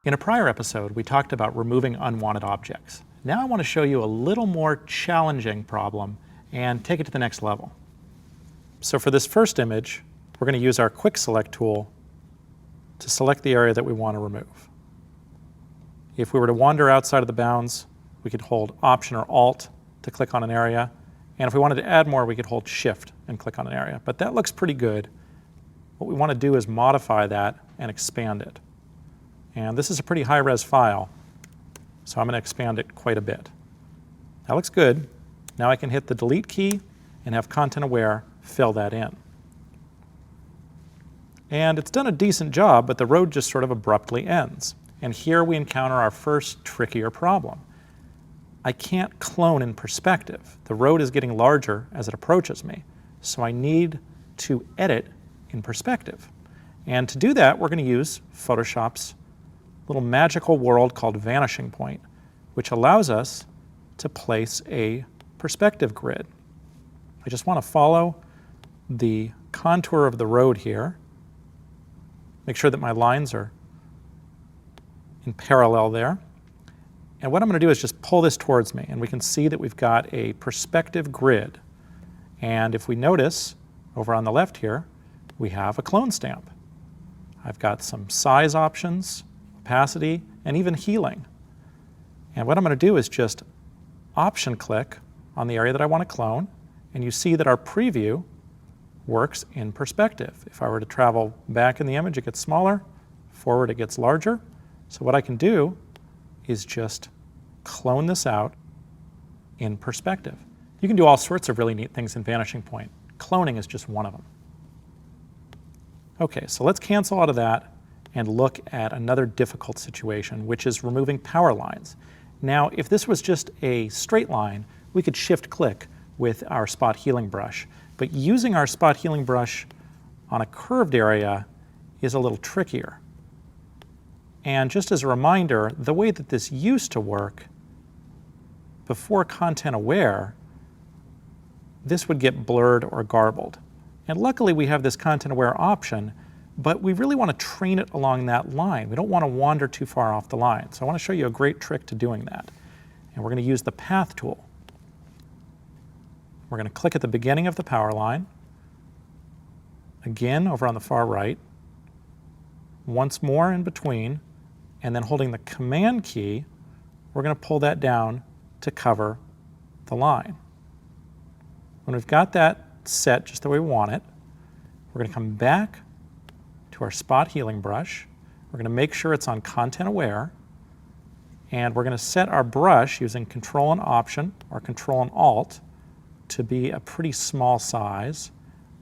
In a prior episode, we talked about removing unwanted objects. Now I want to show you a little more challenging problem and take it to the next level. So for this first image, we're going to use our Quick Select tool to select the area that we want to remove. If we were to wander outside of the bounds, we could hold Option or Alt to click on an area. And if we wanted to add more, we could hold Shift and click on an area. But that looks pretty good. What we want to do is modify that and expand it. And this is a pretty high-res file, so I'm going to expand it quite a bit. That looks good. Now I can hit the Delete key and have Content Aware fill that in. And it's done a decent job, but the road just sort of abruptly ends. And here we encounter our first trickier problem. I can't clone in perspective. The road is getting larger as it approaches me, so I need to edit in perspective. And to do that, we're going to use Photoshop's little magical world called Vanishing Point, which allows us to place a perspective grid. I just want to follow the contour of the road here, make sure that my lines are in parallel there. And what I'm going to do is just pull this towards me, and we can see that we've got a perspective grid. And if we notice, over on the left here, we have a clone stamp. I've got some size options, opacity, and even healing. And what I'm going to do is just Option click on the area that I want to clone, and you see that our preview works in perspective. If I were to travel back in the image, it gets smaller, forward it gets larger. So what I can do is just clone this out in perspective. You can do all sorts of really neat things in Vanishing Point. Cloning is just one of them. Okay, so let's cancel out of that and look at another difficult situation, which is removing power lines. Now, if this was just a straight line, we could shift click with our spot healing brush. But using our spot healing brush on a curved area is a little trickier. And just as a reminder, the way that this used to work, before Content Aware, this would get blurred or garbled. And luckily we have this Content Aware option, but we really want to train it along that line. We don't want to wander too far off the line. So I want to show you a great trick to doing that. And we're going to use the Path tool. We're going to click at the beginning of the power line, again over on the far right, once more in between, and then holding the Command key, we're going to pull that down to cover the line. When we've got that set just the way we want it, we're going to come back to our spot healing brush. We're going to make sure it's on Content Aware, and we're going to set our brush using Control and Option or Control and Alt to be a pretty small size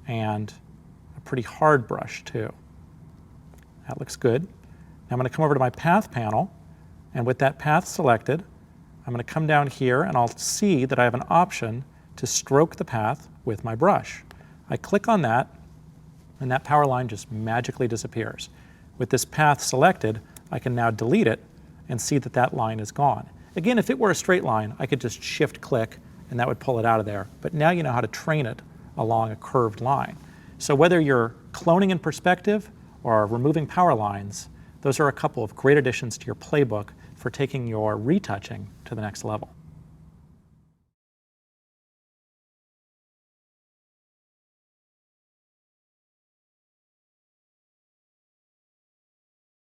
and a pretty hard brush too. That looks good. Now I'm going to come over to my Path panel, and with that path selected, I'm going to come down here and I'll see that I have an option to stroke the path with my brush. I click on that, and that power line just magically disappears. With this path selected, I can now delete it and see that that line is gone. Again, if it were a straight line, I could just shift click and that would pull it out of there. But now you know how to train it along a curved line. So whether you're cloning in perspective or removing power lines, those are a couple of great additions to your playbook for taking your retouching to the next level.